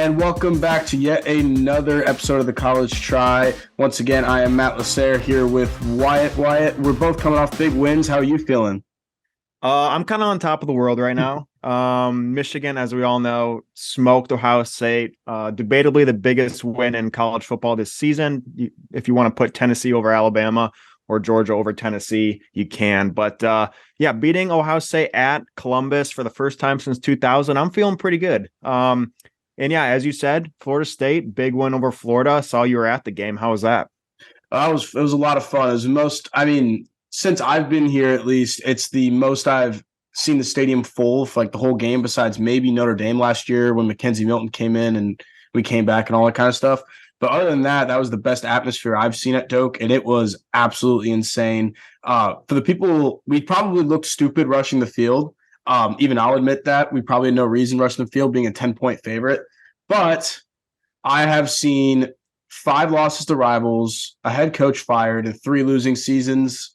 and welcome back to yet another episode of the College Try. Once again, I am Matt Lasser here with Wyatt. Wyatt, we're both coming off big wins. How are you feeling? I'm kind of on top of the world right now. Michigan, as we all know, smoked Ohio State. Debatably the biggest win in college football this season. If you want to put Tennessee over Alabama or Georgia over Tennessee, you can. But beating Ohio State at Columbus for the first time since 2000, I'm feeling pretty good. And yeah, as you said, Florida State, big win over Florida. Saw you were at the game. How was that? It was a lot of fun. It was the most, since I've been here, at least, it's the most I've seen the stadium full for like the whole game, besides maybe Notre Dame last year when Mackenzie Milton came in and we came back and all that kind of stuff. But other than that, that was the best atmosphere I've seen at Doak, and it was absolutely insane. For the people, we probably looked stupid rushing the field. Even I'll admit that. We probably had no reason rushing the field being a 10-point favorite. But I have seen 5 losses to rivals, a head coach fired, and 3 losing seasons.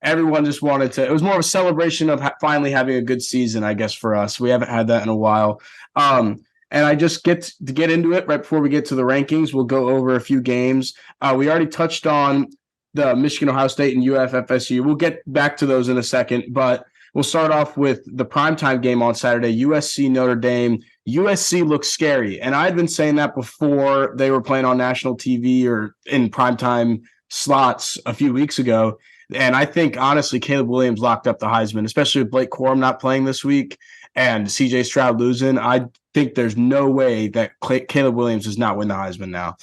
Everyone just wanted to – it was more of a celebration of finally having a good season, I guess, for us. We haven't had that in a while. And I just get into it right before we get to the rankings. We'll go over a few games. We already touched on the Michigan, Ohio State, and UF FSU. We'll get back to those in a second, but we'll start off with the primetime game on Saturday, USC Notre Dame. USC looks scary, and I'd been saying that before they were playing on national TV or in primetime slots a few weeks ago. And I think, honestly, Caleb Williams locked up the Heisman, especially with Blake Corum not playing this week and CJ Stroud losing. I think there's no way that Caleb Williams does not win the Heisman now.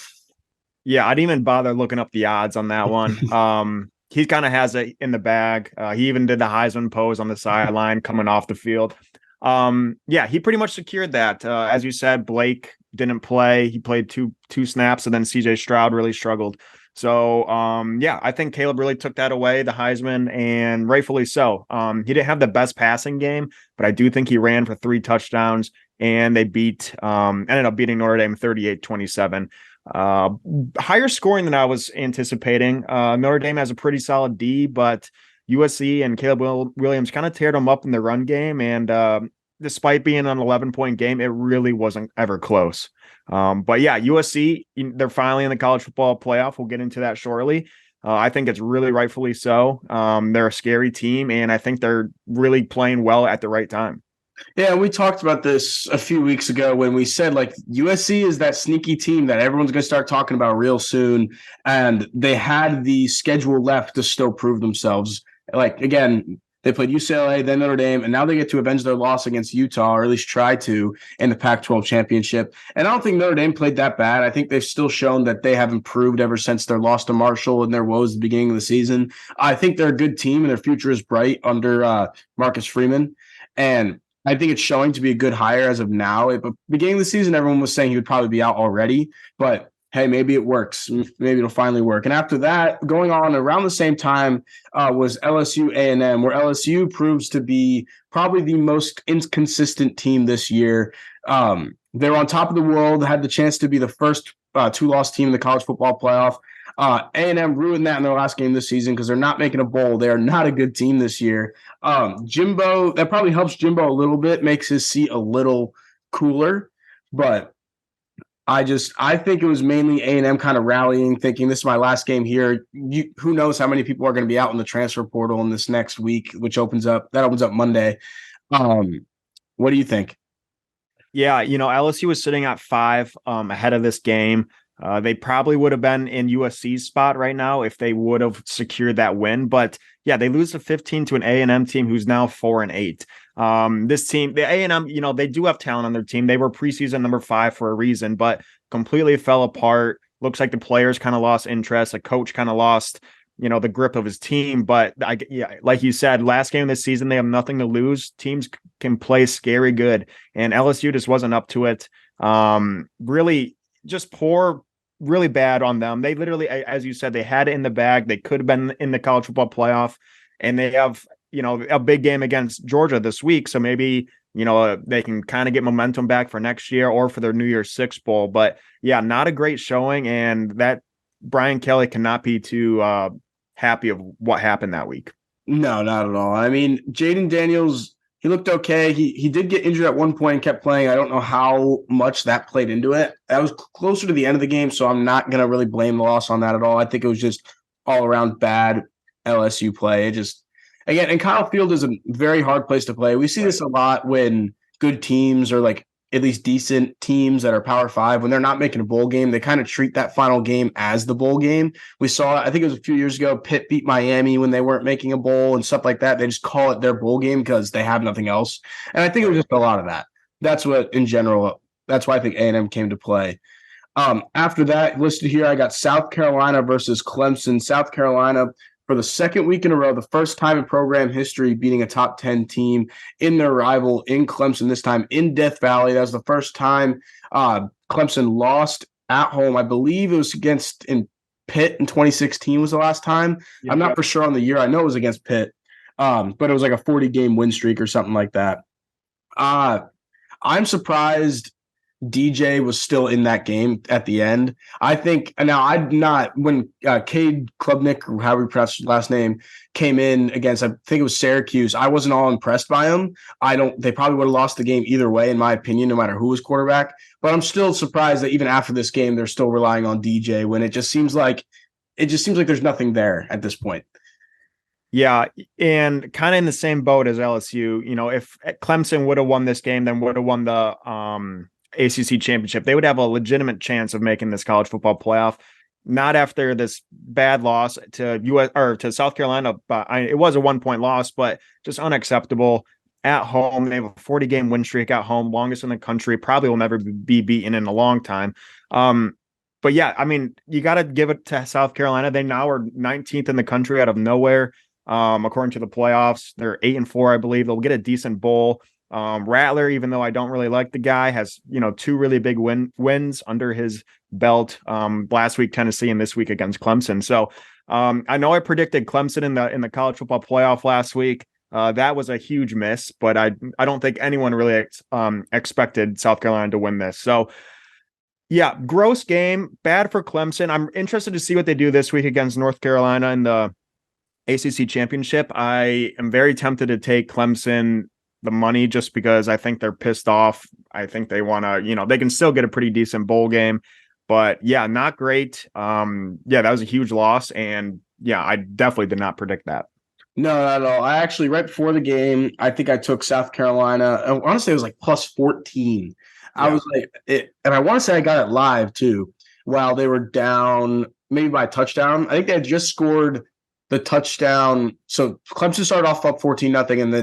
Yeah, I didn't even bother looking up the odds on that one. He kind of has it in the bag. He even did the Heisman pose on the sideline coming off the field. He pretty much secured that. As you said, Blake didn't play. He played two snaps, and then CJ Stroud really struggled. So, I think Caleb really took that away, the Heisman, and rightfully so. He didn't have the best passing game, but I do think he ran for 3 touchdowns, and they ended up beating Notre Dame 38-27. Higher scoring than I was anticipating. Notre Dame has a pretty solid D, but USC and Caleb Williams kind of teared them up in the run game. And despite being an 11-point game, it really wasn't ever close. USC, they're finally in the college football playoff. We'll get into that shortly. I think it's really rightfully so. They're a scary team, and I think they're really playing well at the right time. Yeah, we talked about this a few weeks ago when we said, like, USC is that sneaky team that everyone's going to start talking about real soon, and they had the schedule left to still prove themselves. Like, again, they played UCLA, then Notre Dame, and now they get to avenge their loss against Utah, or at least try to, in the Pac-12 championship. And I don't think Notre Dame played that bad. I think they've still shown that they have improved ever since their loss to Marshall and their woes at the beginning of the season. I think they're a good team, and their future is bright under Marcus Freeman. And I think it's showing to be a good hire as of now. At the beginning of the season, everyone was saying he would probably be out already, but hey, maybe it works. Maybe it'll finally work. And after that, going on around the same time was LSU A&M, where LSU proves to be probably the most inconsistent team this year. They're on top of the world, had the chance to be the first 2-loss team in the college football playoff. A&M ruined that in their last game this season because they're not making a bowl. They are not a good team this year. Jimbo, that probably helps Jimbo a little bit, makes his seat a little cooler. But I think it was mainly A&M kind of rallying, thinking this is my last game here. Who knows how many people are going to be out in the transfer portal in this next week, which opens up Monday. What do you think? Yeah, LSU was sitting at 5 ahead of this game. They probably would have been in USC's spot right now if they would have secured that win. But yeah, they lose to 15 to an A&M team who's now 4-8. This team, the A&M, they do have talent on their team. They were preseason number 5 for a reason, but completely fell apart. Looks like the players kind of lost interest. A coach kind of lost, the grip of his team. But like you said, last game of the season, they have nothing to lose. Teams can play scary good, and LSU just wasn't up to it. Really just poor. Really bad on them. They literally, as you said, they had it in the bag. They could have been in the college football playoff, and they have, a big game against Georgia this week. So maybe, they can kind of get momentum back for next year or for their New Year's Six bowl. But yeah, not a great showing. And that Brian Kelly cannot be too happy of what happened that week. No, not at all. I mean, Jaden Daniels He looked okay. He did get injured at one point and kept playing. I don't know how much that played into it. That was closer to the end of the game, so I'm not gonna really blame the loss on that at all. I think it was just all around bad LSU play. It just again, and Kyle Field is a very hard place to play. We see this a lot when good teams or like at least decent teams that are Power Five, when they're not making a bowl game, they kind of treat that final game as the bowl game. We saw, I think it was a few years ago, Pitt beat Miami when they weren't making a bowl and stuff like that. They just call it their bowl game because they have nothing else. And I think it was just a lot of that. That's what, in general, that's why I think A&M came to play. After that, listed here, I got South Carolina versus Clemson. South Carolina, for the second week in a row, the first time in program history beating a top 10 team in their rival in Clemson, this time in Death Valley. That was the first time Clemson lost at home. I believe it was against in Pitt in 2016 was the last time. I'm not for sure on the year. I know it was against Pitt, but it was like a 40-game win streak or something like that. I'm surprised DJ was still in that game at the end. I think now I'm not when Cade Klubnik, or however you pronounce his last name, came in against, I think it was Syracuse. I wasn't all impressed by him. They probably would have lost the game either way, in my opinion, no matter who was quarterback. But I'm still surprised that even after this game, they're still relying on DJ when it just seems like there's nothing there at this point. Yeah, and kind of in the same boat as LSU. If Clemson would have won this game, then would have won the ACC championship, they would have a legitimate chance of making this college football playoff. Not after this bad loss to to South Carolina. But it was a 1-point loss, but just unacceptable at home. They have a 40-game win streak at home, longest in the country. Probably will never be beaten in a long time. But yeah, I mean, you got to give it to South Carolina. They now are 19th in the country out of nowhere. According to the playoffs, they're 8-4, I believe. They'll get a decent bowl. Rattler, even though I don't really like the guy, has 2 really big wins under his belt. Last week Tennessee and this week against Clemson. So I know I predicted Clemson in the college football playoff last week. That was a huge miss, but I don't think anyone really expected South Carolina to win this. So yeah, gross game, bad for Clemson. I'm interested to see what they do this week against North Carolina in the ACC championship. I am very tempted to take Clemson the money just because I think they're pissed off. I think they want to, they can still get a pretty decent bowl game, but yeah, not great. Yeah, that was a huge loss. And yeah, I definitely did not predict that. No, not at all. I actually, right before the game, I think I took South Carolina. Honestly, it was like plus 14. I was like, and I want to say I got it live too, while they were down maybe by a touchdown. I think they had just scored the touchdown. So Clemson started off up 14-0, and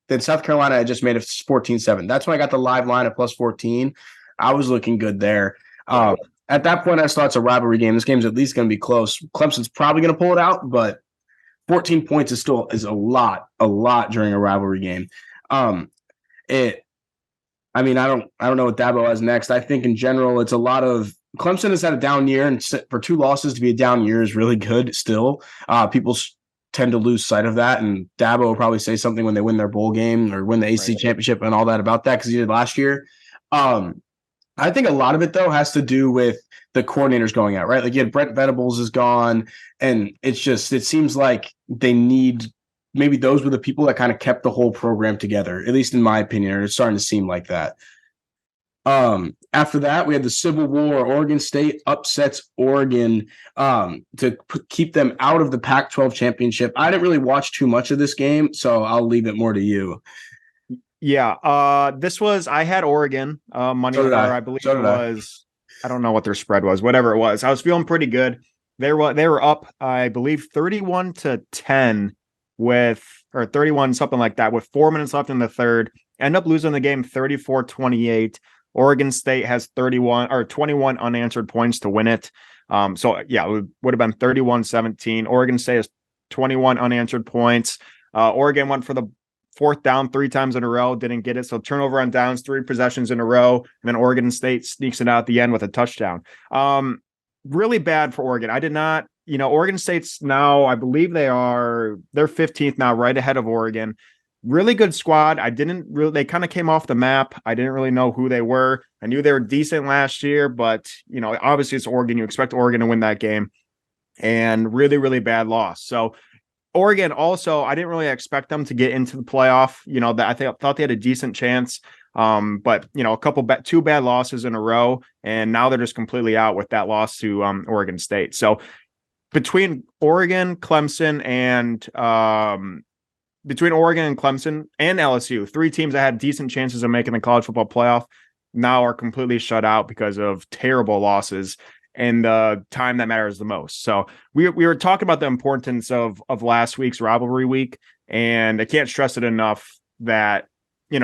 then South Carolina had just made it 14-7. That's when I got the live line at plus 14. I was looking good there. At that point, I just thought it's a rivalry game. This game's at least going to be close. Clemson's probably going to pull it out, but 14 points is a lot during a rivalry game. I don't know what Dabo has next. I think in general, it's a lot of Clemson has had a down year, and for 2 losses to be a down year is really good still. People tend to lose sight of that, and Dabo will probably say something when they win their bowl game or win the ACC championship and all that about that because he did last year. I think a lot of it, though, has to do with the coordinators going out, right? Like you had Brent Venables is gone, and it seems like they need – maybe those were the people that kind of kept the whole program together, at least in my opinion, or it's starting to seem like that. After that, we had the Civil War. Oregon State upsets Oregon to keep them out of the Pac-12 championship. I didn't really watch too much of this game, so I'll leave it more to you. Yeah, I had Oregon money, so I believe it was. I don't know what their spread was, whatever it was. I was feeling pretty good. They were up, I believe, 31-10 or 31, something like that, with 4 minutes left in the third. End up losing the game 34-28. Oregon State has 21 unanswered points to win it. So yeah, it would have been 31-17. Oregon State has 21 unanswered points. Oregon went for the 4th down 3 times in a row, didn't get it. So turnover on downs, 3 possessions in a row. And then Oregon State sneaks it out at the end with a touchdown. Really bad for Oregon. I did not, Oregon State's now, I believe they're 15th now, right ahead of Oregon. Really good squad. They kind of came off the map. I didn't really know who they were. I knew they were decent last year, but obviously it's Oregon. You expect Oregon to win that game, and really, really bad loss. So Oregon also, I didn't really expect them to get into the playoff. That thought they had a decent chance. But two bad losses in a row, and now they're just completely out with that loss to Oregon State. So between Oregon, Clemson, and LSU, three teams that had decent chances of making the college football playoff now are completely shut out because of terrible losses and the time that matters the most. So we were talking about the importance of last week's rivalry week, and I can't stress it enough that you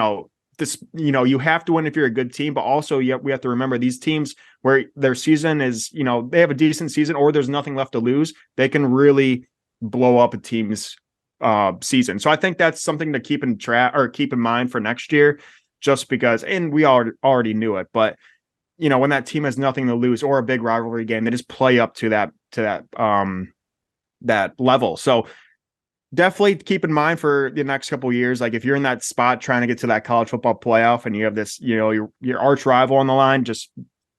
have to win if you're a good team, but also we have to remember these teams where their season is, they have a decent season or there's nothing left to lose, they can really blow up a team's season. So I think that's something to keep in mind for next year, just because, and we already knew it, but when that team has nothing to lose or a big rivalry game, they just play up to that level. So definitely keep in mind for the next couple of years, like if you're in that spot trying to get to that college football playoff and you have this, your arch rival on the line, just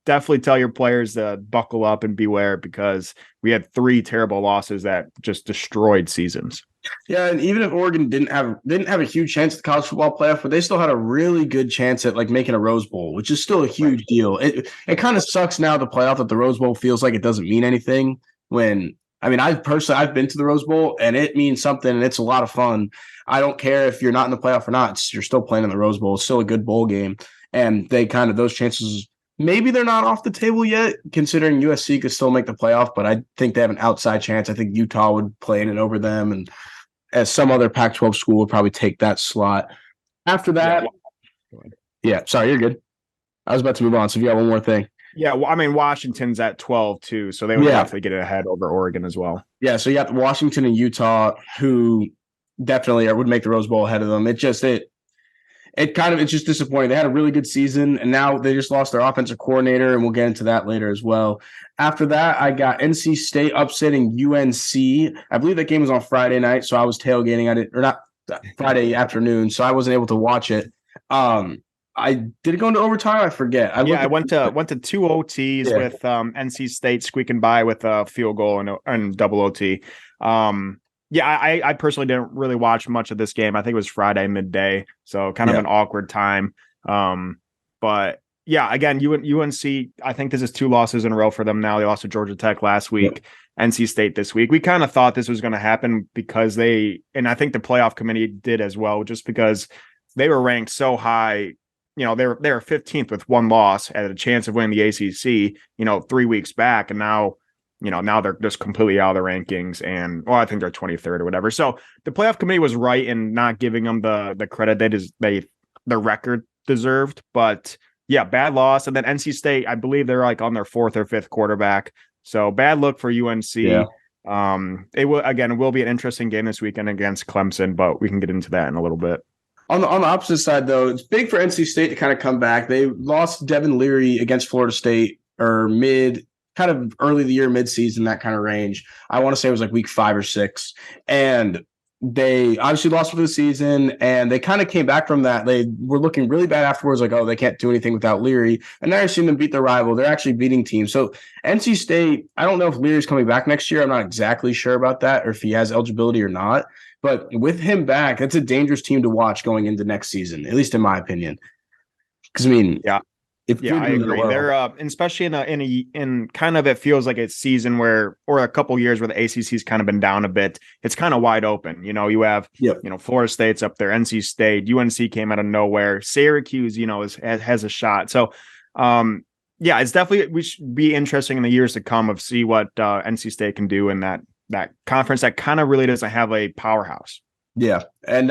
definitely tell your players to buckle up and beware, because we had three terrible losses that just destroyed seasons. Yeah, and even if Oregon didn't have a huge chance at the college football playoff, but they still had a really good chance at like making a Rose Bowl, which is still a huge deal. It kind of sucks now the playoff that the Rose Bowl feels like it doesn't mean anything. I've been to the Rose Bowl and it means something and it's a lot of fun. I don't care if you're not in the playoff or not. You're still playing in the Rose Bowl. It's still a good bowl game. And those chances, maybe they're not off the table yet, considering USC could still make the playoff, but I think they have an outside chance. I think Utah would play in it over them, and as some other Pac-12 school would probably take that slot. After that, sorry, you're good. I was about to move on, so if you got one more thing. Yeah, well, Washington's at 12 too, so they would definitely get it ahead over Oregon as well. Yeah, so you got Washington and Utah, who definitely would make the Rose Bowl ahead of them. It's just disappointing. They had a really good season, and now they just lost their offensive coordinator, and we'll get into that later as well. After that, I got NC State upsetting UNC. I believe that game was on Friday night, so I was tailgating. Friday afternoon, so I wasn't able to watch it. I did it go into overtime? I forget. I went to two OTs with NC State squeaking by with a field goal and double OT. I personally didn't really watch much of this game. I think it was Friday midday, so kind of an awkward time. But yeah, again, UNC, I think this is two losses in a row for them now. They lost to Georgia Tech last week, NC State this week. We kind of thought this was going to happen because and I think the playoff committee did as well, just because they were ranked so high. They were 15th with one loss, had a chance of winning the ACC, 3 weeks back. And now they're just completely out of the rankings, and I think they're 23rd or whatever. So the playoff committee was right in not giving them the credit their record deserved. But yeah, bad loss. And then NC State, I believe they're like on their fourth or fifth quarterback. So bad look for UNC. Yeah. It will be an interesting game this weekend against Clemson, but we can get into that in a little bit. On the opposite side, though, it's big for NC State to kind of come back. They lost Devin Leary against Florida State kind of early the year, mid-season, that kind of range. I want to say it was like week 5 or 6. And they obviously lost for the season, and they kind of came back from that. They were looking really bad afterwards, like, oh, they can't do anything without Leary. And now you're seeing them beat their rival. They're actually beating teams. So NC State, I don't know if Leary's coming back next year. I'm not exactly sure about that, or if he has eligibility or not. But with him back, that's a dangerous team to watch going into next season, at least in my opinion. Because, I agree. They're especially in kind of, it feels like a season or a couple years where the ACC's kind of been down a bit. It's kind of wide open. You have Florida State's up there, NC State, UNC came out of nowhere, Syracuse, has a shot. So it's definitely, we should be interesting in the years to come of see what NC State can do in that conference that kind of really doesn't have a powerhouse. Yeah. And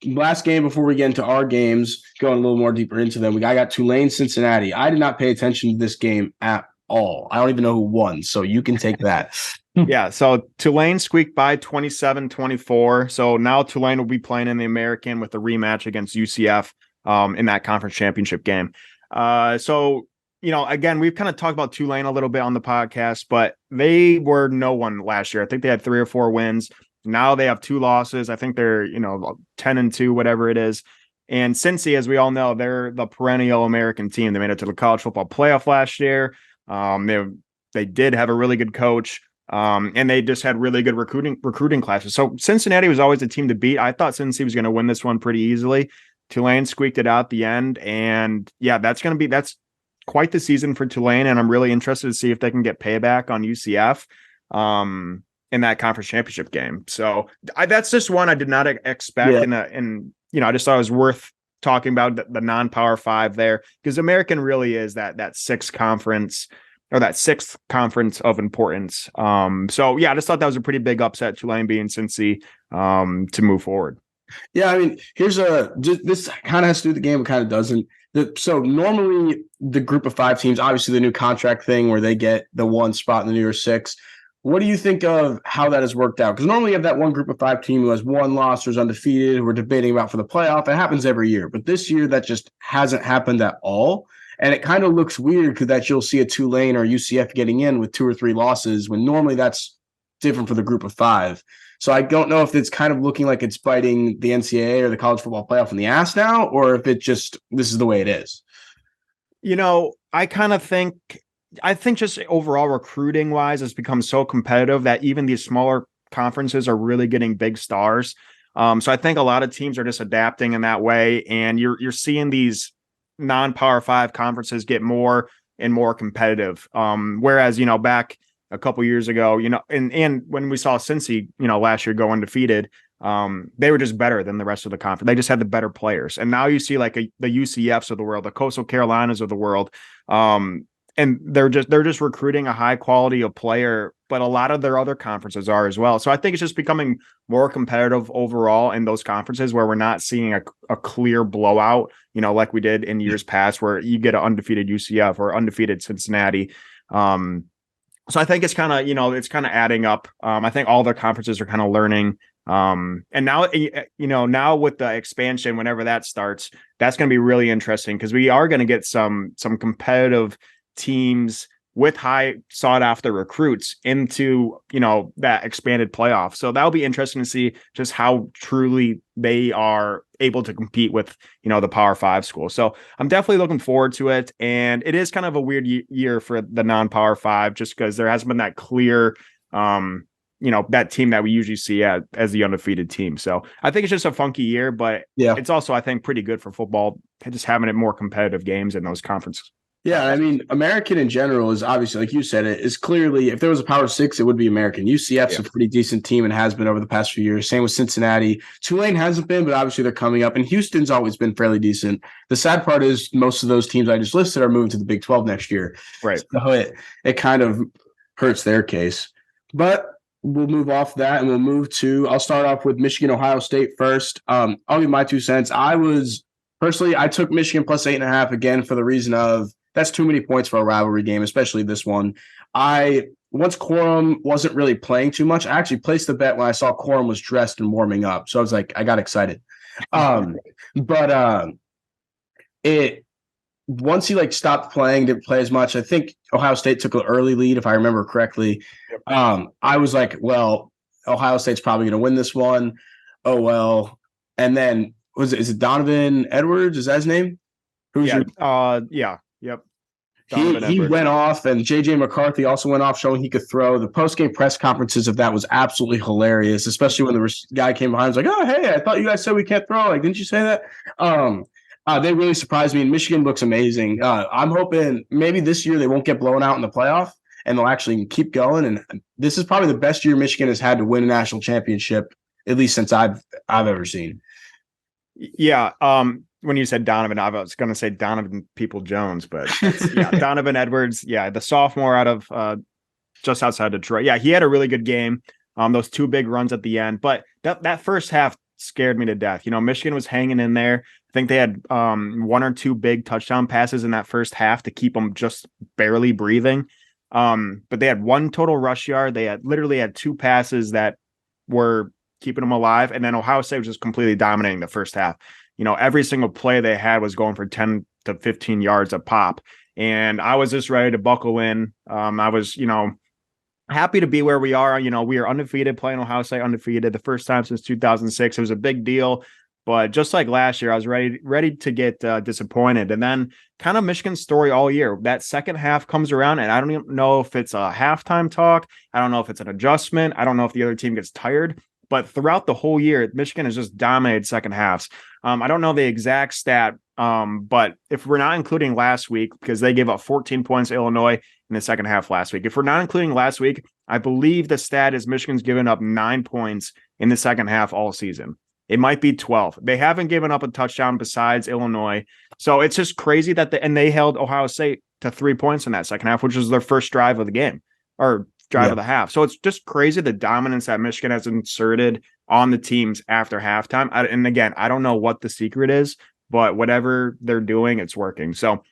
last game before we get into our games, going a little more deeper into them, I got Tulane, Cincinnati. I did not pay attention to this game at all. I don't even know who won, so you can take that. Yeah, so Tulane squeaked by 27-24. So now Tulane will be playing in the American with the rematch against UCF in that conference championship game. Again, we've kind of talked about Tulane a little bit on the podcast, but they were no one last year. I think they had 3 or 4 wins. Now they have 2 losses. I think they're, 10-2, whatever it is. And Cincy, as we all know, they're the perennial American team. They made it to the college football playoff last year. They did have a really good coach. And they just had really good recruiting classes. So Cincinnati was always a team to beat. I thought Cincy was going to win this one pretty easily. Tulane squeaked it out at the end, and yeah, that's quite the season for Tulane, and I'm really interested to see if they can get payback on UCF in that conference championship game. So that's just one I did not expect, and I just thought it was worth talking about the non-Power 5 there, because American really is that sixth conference or that sixth conference of importance. So yeah, I just thought that was a pretty big upset, Tulane being Cincy, to move forward. Yeah, I mean, this kind of has to do with the game, it kind of doesn't. So normally the group of 5 teams, obviously the new contract thing where they get the one spot in the New Year's Six. What do you think of how that has worked out? Because normally you have that one group of 5 team who has one loss or is undefeated, who we're debating about for the playoff. It happens every year. But this year that just hasn't happened at all. And it kind of looks weird because that you'll see a Tulane or UCF getting in with 2 or 3 losses when normally that's different for the group of 5. So I don't know if it's kind of looking like it's biting the NCAA or the college football playoff in the ass now, or if this is the way it is. I think just overall recruiting wise, it's become so competitive that even these smaller conferences are really getting big stars. So I think a lot of teams are just adapting in that way, and you're seeing these non-Power 5 conferences get more and more competitive. Whereas back a couple years ago, and when we saw Cincy, last year go undefeated, they were just better than the rest of the conference. They just had the better players. And now you see like the UCFs of the world, the Coastal Carolinas of the world, and they're just recruiting a high quality of player, but a lot of their other conferences are as well. So I think it's just becoming more competitive overall in those conferences where we're not seeing a clear blowout, like we did in years past, where you get an undefeated UCF or undefeated Cincinnati. So I think it's kind of adding up. I think all the conferences are kind of learning. And now, now with the expansion, whenever that starts, that's going to be really interesting because we are going to get some competitive teams with high sought after recruits into, that expanded playoff. So that'll be interesting to see just how truly they are able to compete with, the Power 5 school. So I'm definitely looking forward to it. And it is kind of a weird year for the non-Power 5, just because there hasn't been that clear, that team that we usually see as the undefeated team. So I think it's just a funky year, but it's also, I think, pretty good for football, just having it more competitive games in those conferences. Yeah, I mean, American in general is obviously, like you said, it is clearly, if there was a Power 6, it would be American. UCF's a pretty decent team and has been over the past few years. Same with Cincinnati. Tulane hasn't been, but obviously they're coming up. And Houston's always been fairly decent. The sad part is most of those teams I just listed are moving to the Big 12 next year. Right. So it kind of hurts their case. But we'll move off that and we'll move to, I'll start off with Michigan, Ohio State first. I'll give my 2 cents. I took Michigan plus 8.5 again for the reason of, that's too many points for a rivalry game, especially this one. Once Corum wasn't really playing too much, I actually placed the bet when I saw Corum was dressed and warming up. So I was like, I got excited. Once he stopped playing, didn't play as much. I think Ohio State took an early lead, if I remember correctly. I was like, well, Ohio State's probably going to win this one. Oh, well. And then is it Donovan Edwards? Is that his name? Yeah. Yep. He went off, and J.J. McCarthy also went off, showing he could throw. The post-game press conferences of that was absolutely hilarious, especially when the guy came behind and was like, oh, hey, I thought you guys said we can't throw. Didn't you say that? They really surprised me, and Michigan looks amazing. I'm hoping maybe this year they won't get blown out in the playoff, and they'll actually keep going. And this is probably the best year Michigan has had to win a national championship, at least since I've ever seen. Yeah. When you said Donovan, I was going to say Donovan People-Jones, but Donovan Edwards. Yeah. The sophomore out of just outside Detroit. Yeah. He had a really good game. Those 2 big runs at the end, but that first half scared me to death. Michigan was hanging in there. I think they had 1 or 2 big touchdown passes in that first half to keep them just barely breathing. But they had 1 total rush yard. They literally had 2 passes that were keeping them alive. And then Ohio State was just completely dominating the first half. Every single play they had was going for 10 to 15 yards a pop. And I was just ready to buckle in. I was, happy to be where we are. We are undefeated, playing Ohio State undefeated the first time since 2006. It was a big deal. But just like last year, I was ready to get disappointed. And then kind of Michigan's story all year. That second half comes around, and I don't even know if it's a halftime talk. I don't know if it's an adjustment. I don't know if the other team gets tired. But throughout the whole year, Michigan has just dominated second halves. I don't know the exact stat, but if we're not including last week, because they gave up 14 points to Illinois in the second half last week. If we're not including last week, I believe the stat is Michigan's given up 9 points in the second half all season. It might be 12. They haven't given up a touchdown besides Illinois. So it's just crazy that they held Ohio State to 3 points in that second half, which was their first drive of the game or drive of the half. So it's just crazy the dominance that Michigan has inserted on the teams after halftime. And again, I don't know what the secret is, but whatever they're doing, it's working. So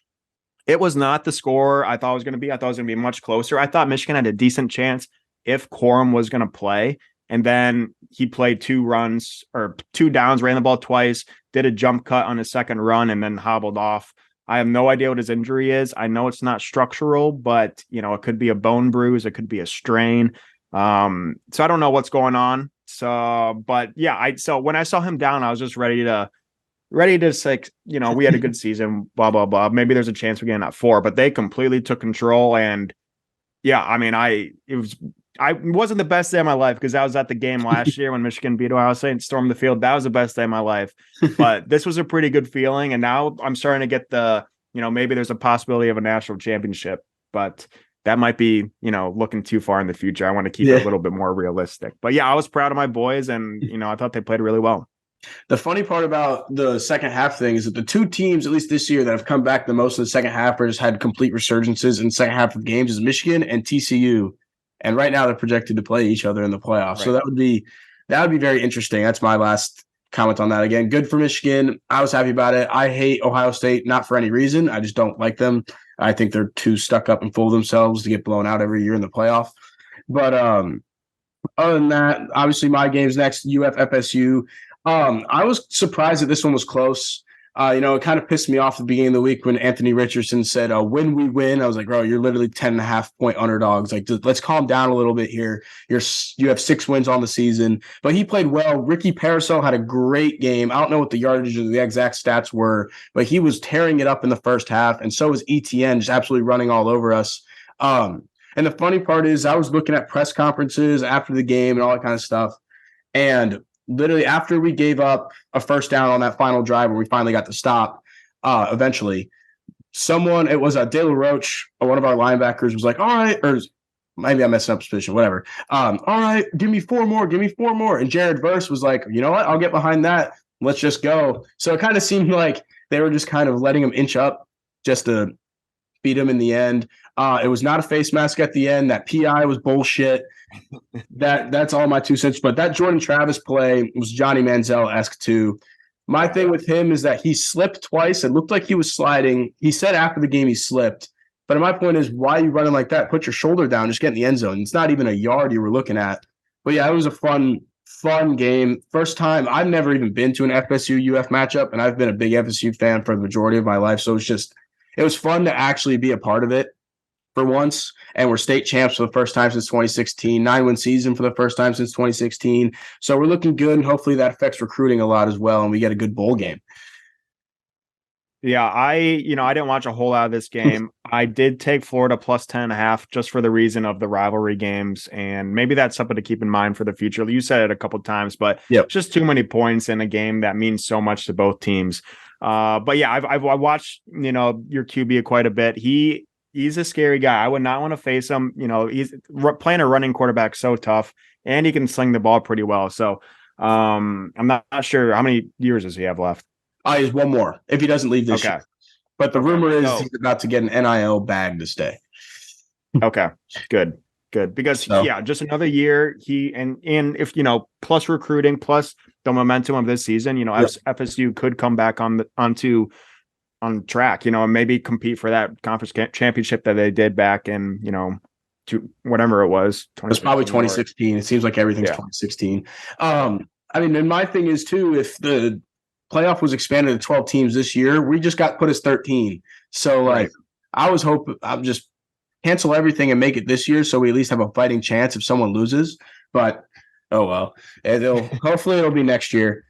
it was not the score I thought it was going to be. I thought it was going to be much closer. I thought Michigan had a decent chance if Corum was going to play. And then he played 2 runs or 2 downs, ran the ball twice, did a jump cut on his second run, and then hobbled off. I have no idea what his injury is. I know it's not structural, but it could be a bone bruise. It could be a strain. So I don't know what's going on. So, but yeah, so when I saw him down, I was just ready to say, we had a good season, blah, blah, blah. Maybe there's a chance we're getting at 4, but they completely took control. And yeah, I mean, it wasn't the best day of my life because I was at the game last year when Michigan beat Ohio State and stormed the field. That was the best day of my life. But this was a pretty good feeling. And now I'm starting to get maybe there's a possibility of a national championship, but that might be, looking too far in the future. I want to keep it a little bit more realistic. But yeah, I was proud of my boys and, I thought they played really well. The funny part about the second half thing is that the 2 teams, at least this year, that have come back the most in the second half or just had complete resurgences in the second half of games is Michigan and TCU. And right now they're projected to play each other in the playoffs. Right. So that would be very interesting. That's my last comment on that. Again, good for Michigan. I was happy about it. I hate Ohio State, not for any reason. I just don't like them. I think they're too stuck up and full of themselves to get blown out every year in the playoff. But other than that, obviously my game's next, UF FSU. I was surprised that this one was close. It kind of pissed me off at the beginning of the week when Anthony Richardson said, when we win, I was like, bro, you're literally 10.5-point underdogs. Like, let's calm down a little bit here. You have 6 wins on the season, but he played well. Ricky Parasol had a great game. I don't know what the yardage or the exact stats were, but he was tearing it up in the first half. And so was ETN, just absolutely running all over us. And the funny part is I was looking at press conferences after the game and all that kind of stuff. And literally after we gave up a first down on that final drive where we finally got to stop, eventually, it was De La Roche, one of our linebackers, was like, all right, or maybe I'm messing up his position, whatever. All right, give me 4 more. And Jared Verse was like, you know what? I'll get behind that. Let's just go. So it kind of seemed like they were just kind of letting him inch up just to beat him in the end. It was not a face mask at the end. That PI was bullshit. That's all my 2 cents. But that Jordan Travis play was Johnny Manziel-esque too. My thing with him is that he slipped twice. It looked like he was sliding. He said after the game he slipped. But my point is, why are you running like that? Put your shoulder down. Just get in the end zone. It's not even a yard you were looking at. But yeah, it was a fun game. First time. I've never even been to an FSU-UF matchup, and I've been a big FSU fan for the majority of my life. So it was fun to actually be a part of it for once, and we're state champs for the first time since 2016, 9-win season for the first time since 2016. So we're looking good, and hopefully that affects recruiting a lot as well, and we get a good bowl game. Yeah, I didn't watch a whole lot of this game. I did take Florida plus 10.5 just for the reason of the rivalry games, and maybe that's something to keep in mind for the future. You said it a couple of times, but just too many points in a game that means so much to both teams. But yeah, I've watched your QB quite a bit. He's a scary guy. I would not want to face him. He's playing a running quarterback so tough, and he can sling the ball pretty well. So I'm not sure how many years does he have left. He has 1 more if he doesn't leave this year. But the rumor is he's about to get an NIL bag to stay. Okay, good. Because just another year. And if plus recruiting, plus the momentum of this season, FSU could come back on track, and maybe compete for that conference championship that they did back in, to whatever it was. It was probably 2016. It seems like everything's 2016. And my thing is too, if the playoff was expanded to 12 teams this year, we just got put as 13. So I was hoping I'll just cancel everything and make it this year, so we at least have a fighting chance if someone loses. But oh well, hopefully it'll be next year.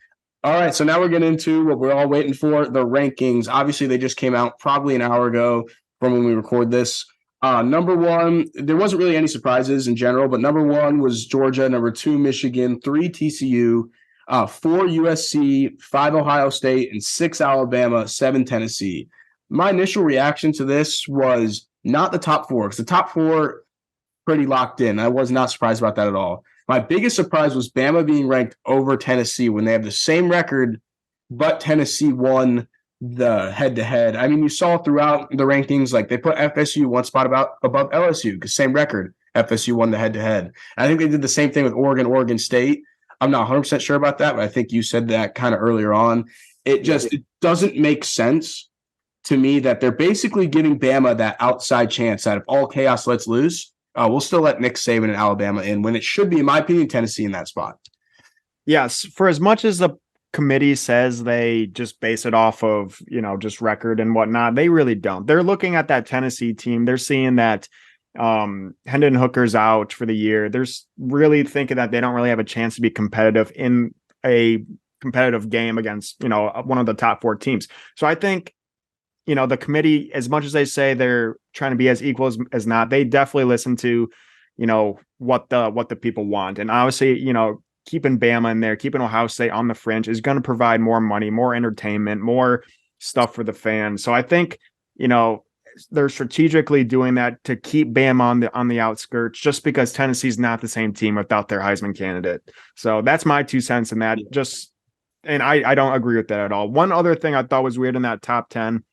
All right, so now we're getting into what we're all waiting for, the rankings. Obviously, they just came out probably an hour ago from when we record this. Number one, there wasn't really any surprises in general, but number one was Georgia, number two, Michigan, three, TCU, four, USC, five, Ohio State, and six, Alabama, seven, Tennessee. My initial reaction to this was not the top four, because the top four pretty locked in. I was not surprised about that at all. My biggest surprise was Bama being ranked over Tennessee when they have the same record, but Tennessee won the head-to-head. I mean, you saw throughout the rankings, like they put FSU one spot above LSU because same record. FSU won the head-to-head. I think they did the same thing with Oregon State. I'm not 100% sure about that, but I think you said that kind of earlier on. It doesn't make sense to me that they're basically giving Bama that outside chance that if all chaos lets loose, we'll still let Nick Saban and Alabama in when it should be, in my opinion, Tennessee in that spot. Yes, for as much as the committee says they just base it off of, just record and whatnot, they really don't. They're looking at that Tennessee team. They're seeing that Hendon Hooker's out for the year. They're really thinking that they don't really have a chance to be competitive in a competitive game against, one of the top four teams. So I think, the committee, as much as they say they're trying to be as equal as not, they definitely listen to, what the people want. And obviously, keeping Bama in there, keeping Ohio State on the fringe is going to provide more money, more entertainment, more stuff for the fans. So I think, they're strategically doing that to keep Bama on the outskirts, just because Tennessee's not the same team without their Heisman candidate. So that's my 2 cents in that. And I don't agree with that at all. One other thing I thought was weird in that top 10.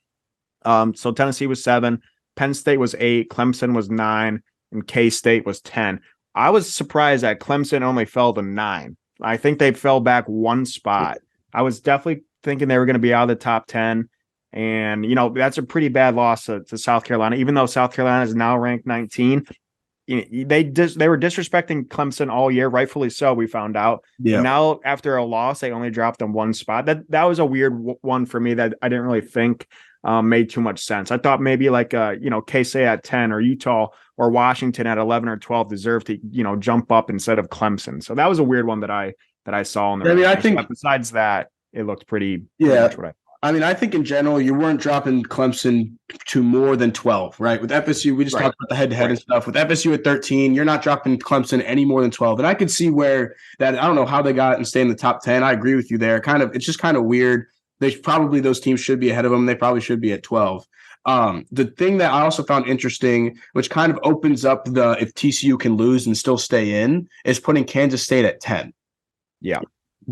So Tennessee was 7, Penn State was 8, Clemson was 9, and K-State was 10. I was surprised that Clemson only fell to 9. I think they fell back 1 spot. I was definitely thinking they were going to be out of the top 10. And, that's a pretty bad loss to South Carolina, even though South Carolina is now ranked 19. They were disrespecting Clemson all year, rightfully so, we found out. Yeah. And now, after a loss, they only dropped them 1 spot. That was a weird one for me that I didn't really think made too much sense. I thought maybe like K-State at 10 or Utah or Washington at 11 or 12 deserved to jump up instead of Clemson. So that was a weird one that I saw in the. I mean, I think but besides that, it looked pretty much what I mean, I think in general, you weren't dropping Clemson to more than 12, right? With FSU, we just talked about the head-to-head and stuff. With FSU at 13, you're not dropping Clemson any more than 12. And I could see where that, I don't know how they got and stay in the top 10. I agree with you there. It's just kind of weird. Those teams should be ahead of them. They probably should be at 12. The thing that I also found interesting, which kind of opens up if TCU can lose and still stay in, is putting Kansas State at 10. Yeah.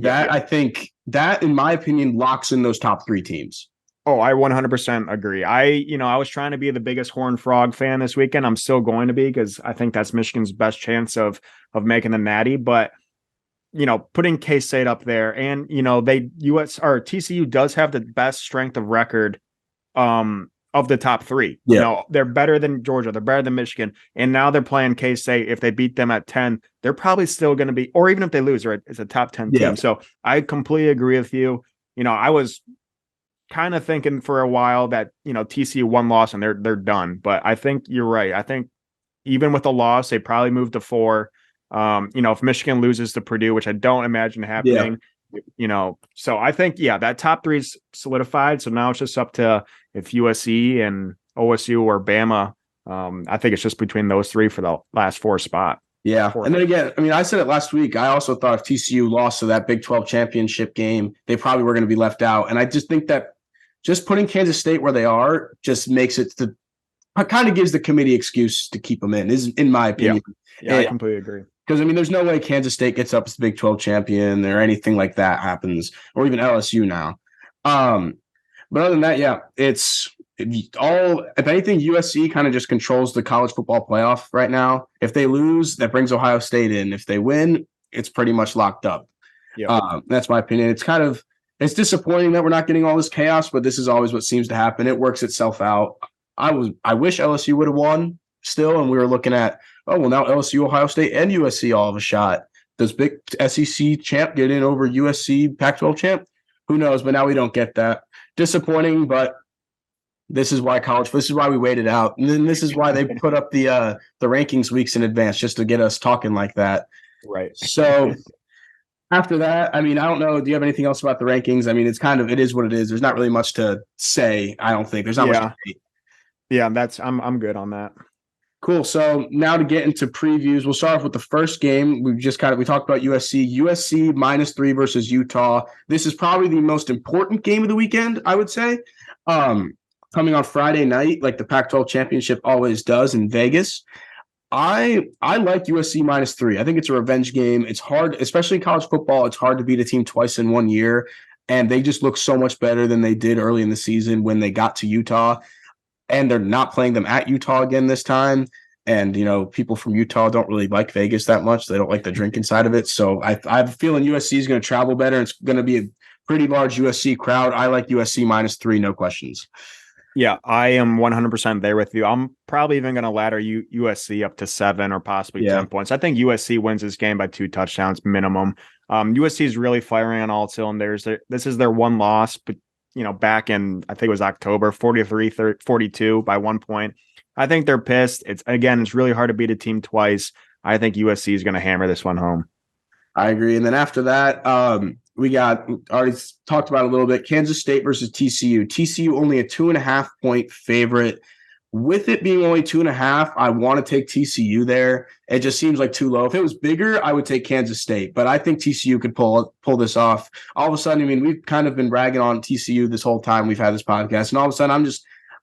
I think that, in my opinion, locks in those top 3 teams. Oh, I 100% agree. I was trying to be the biggest Horned Frog fan this weekend. I'm still going to be, because I think that's Michigan's best chance of making the Natty. But, putting K-State up there, and, TCU does have the best strength of record of the top 3. Yeah. They're better than Georgia. They're better than Michigan. And now they're playing K-State. If they beat them at 10, they're probably still going to be, or even if they lose, right, it's a top 10 team. So I completely agree with you. I was kind of thinking for a while that, TCU 1 loss and they're done. But I think you're right. I think even with a loss, they probably move to 4. If Michigan loses to Purdue, which I don't imagine happening, so I think, that top 3 is solidified. So now it's just up to if USC and OSU or Bama. I think it's just between those 3 for the last 4 spot. Yeah. And then again, I mean, I said it last week. I also thought if TCU lost to that Big 12 championship game, they probably were going to be left out. And I just think that just putting Kansas State where they are just makes it kind of gives the committee excuse to keep them in my opinion. Yeah, I completely agree. Because, I mean, there's no way Kansas State gets up as the Big 12 champion or anything like that happens, or even LSU now. But other than that, if anything, USC kind of just controls the college football playoff right now. If they lose, that brings Ohio State in. If they win, it's pretty much locked up. Yeah. That's my opinion. It's disappointing that we're not getting all this chaos, but this is always what seems to happen. It works itself out. I wish LSU would have won still, and we were looking at, now LSU, Ohio State, and USC all have a shot. Does big SEC champ get in over USC Pac-12 champ? Who knows? But now we don't get that. Disappointing, but this is why we waited out. And then this is why they put up the rankings weeks in advance, just to get us talking like that. Right. So After that, I mean, I don't know. Do you have anything else about the rankings? I mean, it is what it is. There's not really much to say. I don't think there's not much to Yeah. say. Yeah, I'm good on that. Cool. So now to get into previews, we'll start off with the first game. We talked about USC -3 versus Utah. This is probably the most important game of the weekend, I would say. Um, Coming on Friday night, like the Pac-12 championship always does in Vegas. I like USC -3. I think it's a revenge game. It's hard, especially in college football. It's hard to beat a team twice in 1 year, and they just look so much better than they did early in the season when they got to Utah. And they're not playing them at Utah again this time. And people from Utah don't really like Vegas that much. They don't like the drinking side of it. So I have a feeling USC is going to travel better. It's going to be a pretty large USC crowd. I like USC -3, no questions. Yeah, I am 100% there with you. I'm probably even going to ladder USC up to 7 or possibly 10 points. I think USC wins this game by 2 touchdowns minimum. USC is really firing on all cylinders. This is their one loss, but back in, I think it was October, 43-42 by 1 point. I think they're pissed. It's really hard to beat a team twice. I think USC is going to hammer this one home. I agree. And then after that, we already talked about it a little bit. Kansas State versus TCU. TCU only a 2.5 point favorite. With it being only 2.5, I want to take TCU there. It just seems like too low. If it was bigger, I would take Kansas State, but I think TCU could pull this off. All of a sudden, I mean, we've kind of been ragging on TCU this whole time we've had this podcast, and all of a sudden,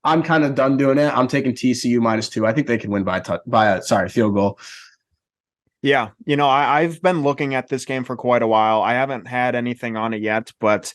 I'm kind of done doing it. I'm taking TCU -2. I think they can win by a field goal. Yeah, I've been looking at this game for quite a while. I haven't had anything on it yet, but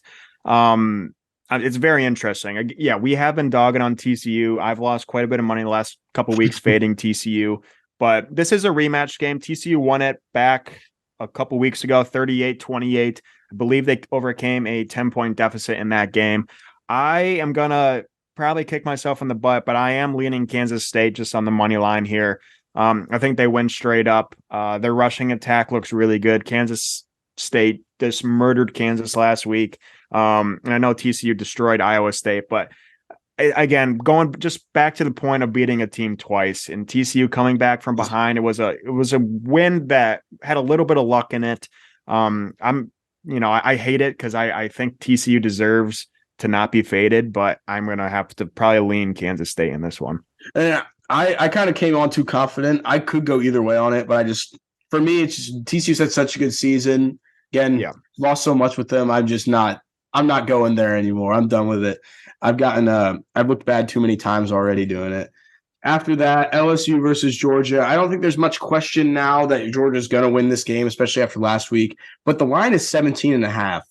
it's very interesting. Yeah, we have been dogging on TCU. I've lost quite a bit of money the last couple of weeks fading TCU, but this is a rematch game. TCU won it back a couple weeks ago, 38-28. I believe they overcame a 10-point deficit in that game. I am going to probably kick myself in the butt, but I am leaning Kansas State just on the money line here. I think they win straight up. Their rushing attack looks really good. Kansas State just murdered Kansas last week. And I know TCU destroyed Iowa State, but again, going just back to the point of beating a team twice and TCU coming back from behind, it was a win that had a little bit of luck in it. I hate it because I think TCU deserves to not be faded, but I'm going to have to probably lean Kansas State in this one. Yeah. I kind of came on too confident. I could go either way on it, but for me, it's just TCU's had such a good season. Again, lost so much with them. I'm not going there anymore. I'm done with it. I've looked bad too many times already doing it. After that, LSU versus Georgia. I don't think there's much question now that Georgia's going to win this game, especially after last week, but the line is 17.5.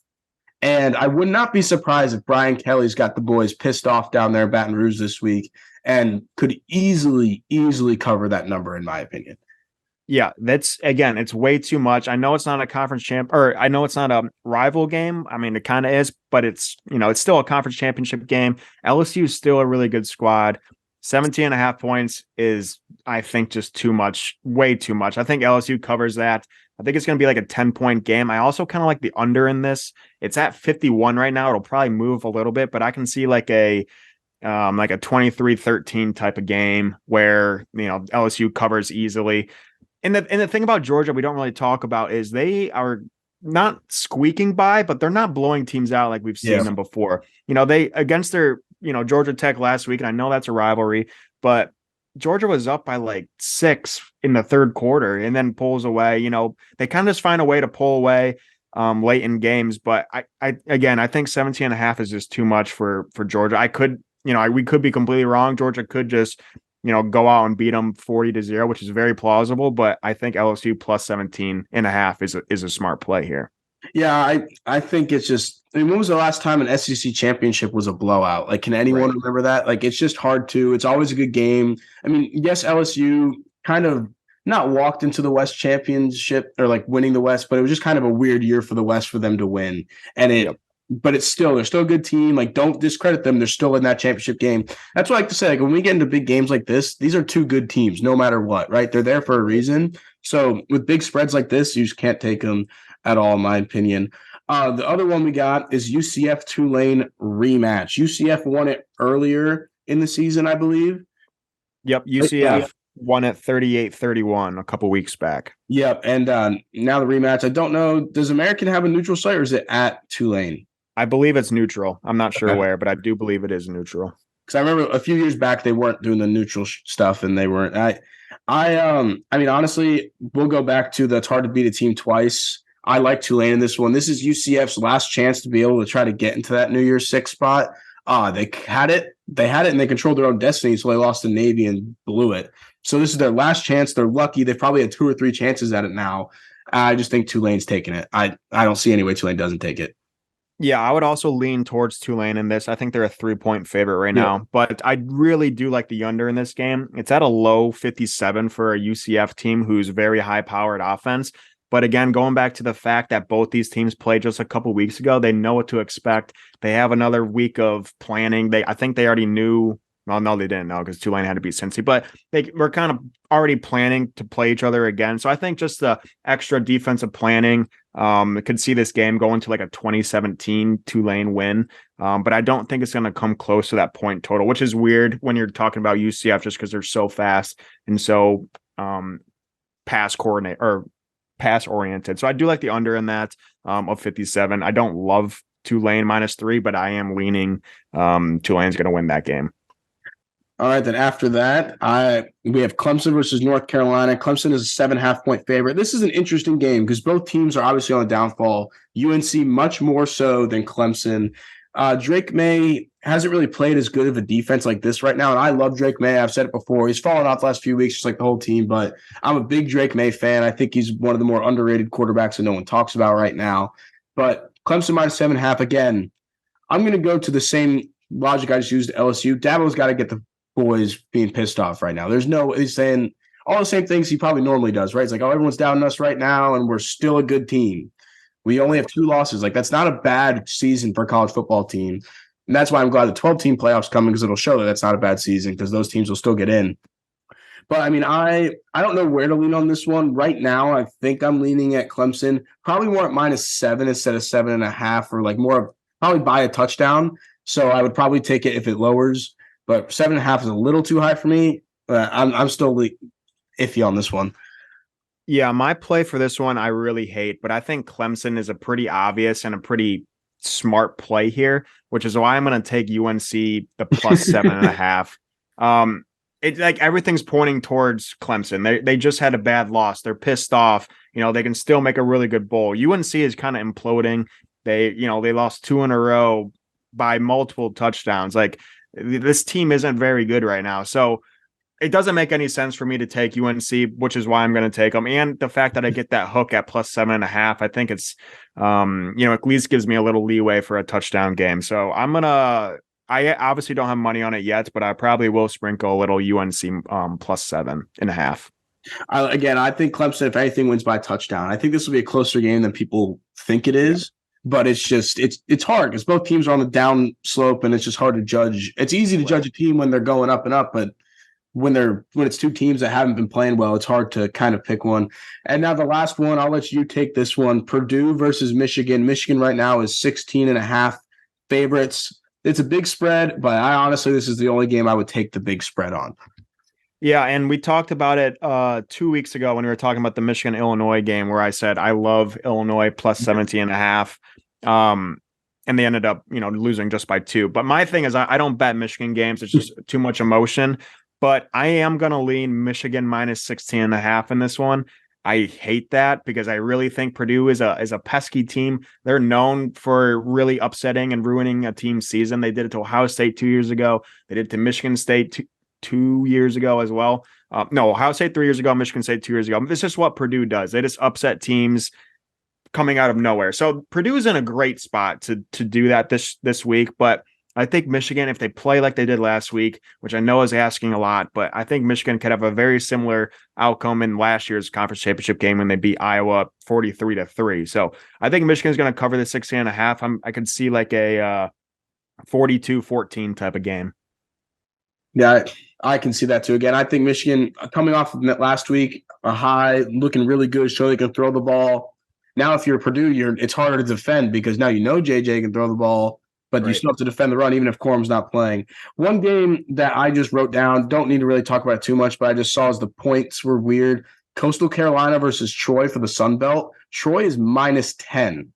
And I would not be surprised if Brian Kelly's got the boys pissed off down there in Baton Rouge this week and could easily cover that number, in my opinion. Yeah, it's way too much. I know it's not a conference champ, or I know it's not a rival game. I mean, it kind of is, but it's still a conference championship game. LSU is still a really good squad. 17.5 points is, I think, just too much, way too much. I think LSU covers that. I think it's going to be like a 10-point game. I also kind of like the under in this. It's at 51 right now. It'll probably move a little bit, but I can see like a 23-13 type of game where, LSU covers easily. And the thing about Georgia we don't really talk about is they are not squeaking by, but they're not blowing teams out like we've seen them before. They against their, Georgia Tech last week, and I know that's a rivalry, but Georgia was up by like 6 in the third quarter and then pulls away. They kind of just find a way to pull away late in games. But I think 17.5 is just too much for Georgia. We could be completely wrong. Georgia could just, go out and beat them 40-0, which is very plausible. But I think LSU plus 17.5 is a smart play here. Yeah, I think it's just, when was the last time an SEC championship was a blowout? Like, can anyone remember that? Like, it's just hard to. It's always a good game. I mean, yes, LSU kind of not walked into the West championship or like winning the West, but it was just kind of a weird year for the West for them to win. And but they're still a good team. Like, don't discredit them. They're still in that championship game. That's what I like to say. Like, when we get into big games like this, these are two good teams, no matter what, right? They're there for a reason. So with big spreads like this, you just can't take them at all, in my opinion. The other one we got is UCF Tulane rematch. UCF won it earlier in the season, I believe. Yep, UCF won at 38-31 a couple weeks back. Yep. And now the rematch. I don't know. Does American have a neutral site or is it at Tulane? I believe it's neutral. I'm not sure Okay. where, but I do believe it is neutral. Because I remember a few years back they weren't doing the neutral stuff, and they weren't. I mean, honestly, we'll go back to the it's hard to beat a team twice. I like Tulane in this one. This is UCF's last chance to be able to try to get into that New Year's Six spot. They had it, and they controlled their own destiny, so they lost to Navy and blew it. So this is their last chance. They're lucky. They've probably had 2 or 3 chances at it now. I just think Tulane's taking it. I don't see any way Tulane doesn't take it. Yeah, I would also lean towards Tulane in this. I think they're a 3-point favorite right now, but I really do like the under in this game. It's at a low 57 for a UCF team who's very high powered offense. But again, going back to the fact that both these teams played just a couple weeks ago, they know what to expect. They have another week of planning. I think they already knew. Well, no, they didn't know because Tulane had to beat Cincy, but they were kind of already planning to play each other again. So I think just the extra defensive planning, could see this game going to like a 2017 Tulane win. But I don't think it's going to come close to that point total, which is weird when you're talking about UCF just because they're so fast and so pass oriented. So I do like the under in that of 57. I don't love Tulane -3, but I am leaning Tulane's going to win that game. All right, then after that, we have Clemson versus North Carolina. Clemson is a 7.5-point favorite. This is an interesting game because both teams are obviously on the downfall. UNC much more so than Clemson. Drake May hasn't really played as good of a defense like this right now, and I love Drake May. I've said it before. He's fallen off the last few weeks, just like the whole team, but I'm a big Drake May fan. I think he's one of the more underrated quarterbacks that no one talks about right now. But Clemson -7.5, again, I'm going to go to the same logic I just used to LSU. Dabo's got to get the boys being pissed off right now. He's saying all the same things he probably normally does, right? It's like, oh, everyone's down on us right now, and we're still a good team. We only have 2 losses. Like, that's not a bad season for a college football team. And that's why I'm glad the 12-team playoffs coming, because it'll show that that's not a bad season because those teams will still get in. But, I mean, I don't know where to lean on this one. Right now, I think I'm leaning at Clemson. Probably more at -7 instead of 7.5, or like more probably by a touchdown. So I would probably take it if it lowers. But 7.5 is a little too high for me. I'm still iffy on this one. Yeah, my play for this one I really hate, but I think Clemson is a pretty obvious and a pretty smart play here, which is why I'm going to take UNC the +7.5. It's like everything's pointing towards Clemson. They just had a bad loss. They're pissed off. They can still make a really good bowl. UNC is kind of imploding. They lost 2 in a row by multiple touchdowns. Like, this team isn't very good right now. So it doesn't make any sense for me to take UNC, which is why I'm going to take them. And the fact that I get that hook at +7.5, I think it's, at least gives me a little leeway for a touchdown game. So I obviously don't have money on it yet, but I probably will sprinkle a little UNC +7.5. I think Clemson, if anything, wins by a touchdown. I think this will be a closer game than people think it is. Yeah. But it's just it's hard because both teams are on the down slope, and it's just hard to judge. It's easy to judge a team when they're going up and up, but when it's 2 teams that haven't been playing well, it's hard to kind of pick one. And now the last one, I'll let you take this one. Purdue versus Michigan. Michigan right now is 16.5 favorites. It's a big spread, but this is the only game I would take the big spread on. Yeah, and we talked about it 2 weeks ago when we were talking about the Michigan-Illinois game, where I said I love Illinois +17.5. And they ended up, losing just by 2. But my thing is I don't bet Michigan games. It's just too much emotion. But I am going to lean Michigan -16.5 in this one. I hate that because I really think Purdue is a pesky team. They're known for really upsetting and ruining a team's season. They did it to Ohio State 2 years ago. They did it to Michigan State 2 years ago as well. No, Ohio State 3 years ago, Michigan State 2 years ago. This is what Purdue does. They just upset teams coming out of nowhere. So Purdue is in a great spot to do that this week. But I think Michigan, if they play like they did last week, which I know is asking a lot, but I think Michigan could have a very similar outcome in last year's conference championship game when they beat Iowa 43-3. So I think Michigan's going to cover the 16.5. I could see like a 42-14 type of game. Yeah, I can see that too. Again, I think Michigan coming off of that last week, a high, looking really good, show they can throw the ball. Now, if you're Purdue, it's harder to defend because now JJ can throw the ball. but you still have to defend the run even if Corum's not playing. One game that I just wrote down, don't need to really talk about it too much, but I just saw as the points were weird. Coastal Carolina versus Troy for the Sun Belt. Troy is -10,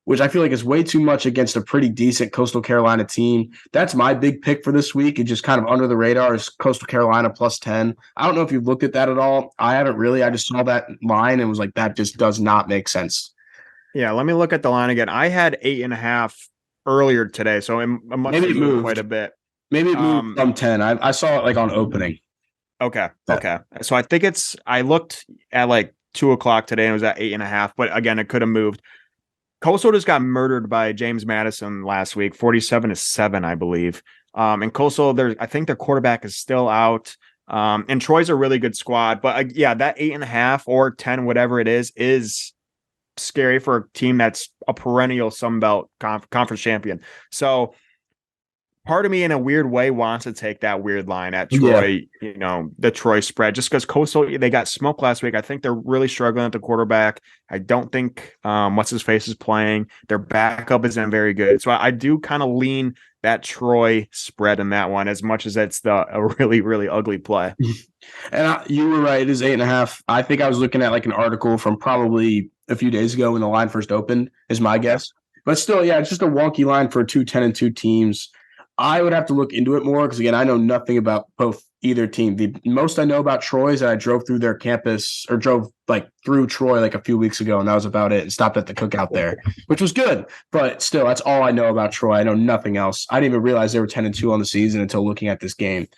which I feel like is way too much against a pretty decent Coastal Carolina team. That's my big pick for this week. It just kind of under the radar is Coastal Carolina +10. I don't know if you've looked at that at all. I haven't really. I just saw that line and was like, that just does not make sense. Yeah, let me look at the line again. I had 8.5 earlier today, so it must have moved quite a bit. Maybe it moved from 10. I saw it like on opening. Okay. So I think I looked at like 2:00 today and it was at 8.5, but again, it could have moved. Coastal just got murdered by James Madison last week, 47-7, I believe. And Coastal, I think their quarterback is still out. And Troy's a really good squad, but yeah, that 8.5 or 10, whatever it is scary for a team that's a perennial Sun Belt conference champion. So part of me in a weird way wants to take that weird line at Troy, the Troy spread, just because Coastal, they got smoked last week. I think they're really struggling at the quarterback. I don't think what's his face is playing. Their backup isn't very good. So I do kind of lean that Troy spread in that one, as much as it's a really, really ugly play. And you were right. It is 8.5. I think I was looking at like an article from probably a few days ago when the line first opened, is my guess. But still, yeah, it's just a wonky line for 2 10-2 teams. I would have to look into it more because, again, I know nothing about either team. The most I know about Troy is that I drove through their campus or drove like through Troy like a few weeks ago, and that was about it, and stopped at the cookout there, which was good. But still, that's all I know about Troy. I know nothing else. I didn't even realize they were 10-2 on the season until looking at this game.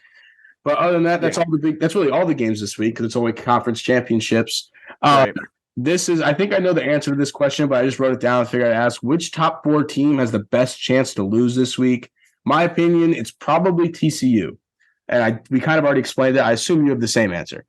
But other than that, that's really all the games this week because it's only conference championships. Right. I think I know the answer to this question, but I just wrote it down and figured I'd ask which top 4 team has the best chance to lose this week. My opinion, it's probably TCU. And we kind of already explained it. I assume you have the same answer.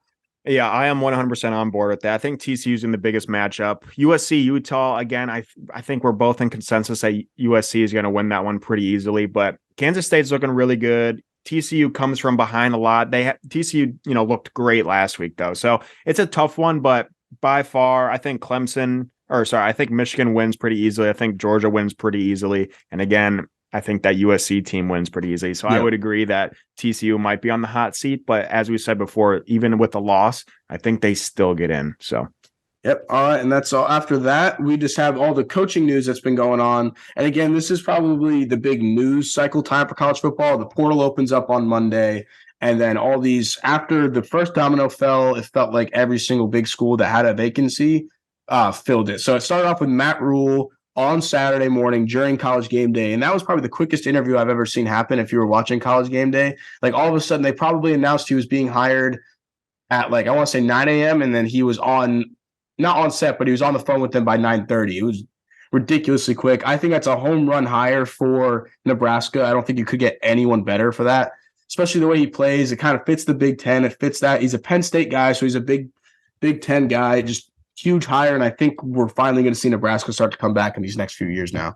Yeah, I am 100% on board with that. I think TCU's in the biggest matchup. USC, Utah, again, I think we're both in consensus that USC is going to win that one pretty easily. But Kansas State's looking really good. TCU comes from behind a lot. TCU, looked great last week, though. So it's a tough one, but by far, I think I think Michigan wins pretty easily. I think Georgia wins pretty easily. And again, I think that USC team wins pretty easily. So I would agree that TCU might be on the hot seat, but as we said before, even with the loss, I think they still get in. So, yep. All right. And that's all. After that, we just have all the coaching news that's been going on. And again, this is probably the big news cycle time for college football. The portal opens up on Monday. And then all these, after the first domino fell, it felt like every single big school that had a vacancy filled it. So it started off with Matt Rule on Saturday morning during College Game Day. And that was probably the quickest interview I've ever seen happen if you were watching College Game Day. Like all of a sudden, they probably announced he was being hired at I want to say 9 a.m. And then he was not on set, but he was on the phone with them by 9:30. It was ridiculously quick. I think that's a home run hire for Nebraska. I don't think you could get anyone better for that, especially the way he plays. It kind of fits the Big Ten. It fits that. He's a Penn State guy, so he's a Big Ten guy. Just huge hire, and I think we're finally going to see Nebraska start to come back in these next few years now.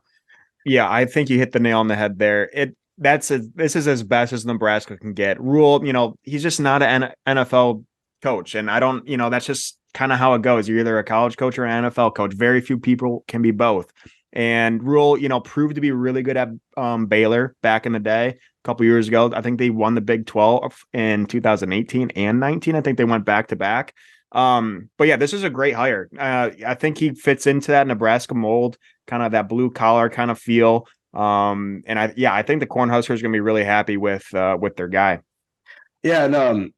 Yeah, I think you hit the nail on the head there. This is as best as Nebraska can get. Rule, he's just not an NFL coach, and I don't, that's just kind of how it goes. You're either a college coach or an NFL coach. Very few people can be both. And Rule, proved to be really good at Baylor back in the day. A couple years ago, I think they won the Big 12 in 2018 and 19. I think they went back to back. But yeah, this is a great hire. I think he fits into that Nebraska mold, kind of that blue collar kind of feel. And I think the Cornhuskers are going to be really happy with their guy. Yeah. And,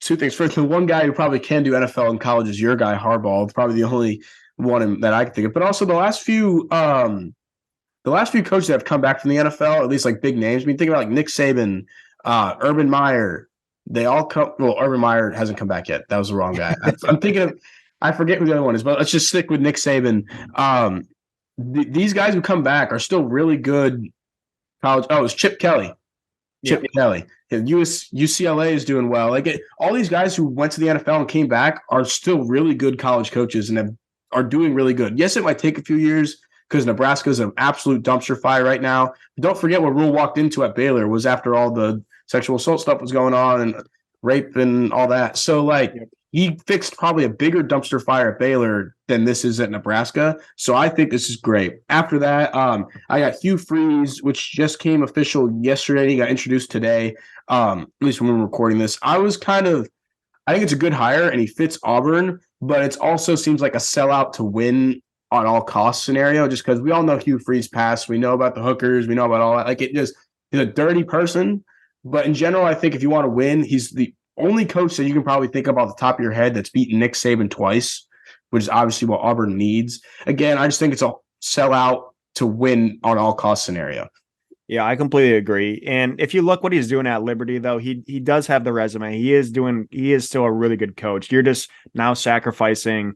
2 things. First, the one guy who probably can do NFL in college is your guy, Harbaugh. It's probably the only one that I can think of. But also the last few coaches that have come back from the NFL, at least like big names. I mean, think about like Nick Saban, Urban Meyer. They all come. Well, Urban Meyer hasn't come back yet. That was the wrong guy. I'm thinking of. I forget who the other one is, but let's just stick with Nick Saban. These guys who come back are still really good college. Oh, it's Chip Kelly. Chip Kelly. UCLA is doing well. All these guys who went to the NFL and came back are still really good college coaches and are doing really good. Yes, it might take a few years because Nebraska is an absolute dumpster fire right now. But don't forget what Rule walked into at Baylor was after all the sexual assault stuff was going on and rape and all that. So he fixed probably a bigger dumpster fire at Baylor than this is at Nebraska. So I think this is great. After that, I got Hugh Freeze, which just came official yesterday. He got introduced today, at least when we're recording this. I think it's a good hire and he fits Auburn, but it also seems like a sellout to win on all costs scenario, just because we all know Hugh Freeze past. We know about the hookers. We know about all that. He's a dirty person. But in general, I think if you want to win, he's the only coach that you can probably think of off the top of your head that's beaten Nick Saban twice, which is obviously what Auburn needs. Again, I just think it's a sellout to win on all cost scenario. Yeah, I completely agree. And if you look what he's doing at Liberty, though, he does have the resume. He is still a really good coach. You're just now sacrificing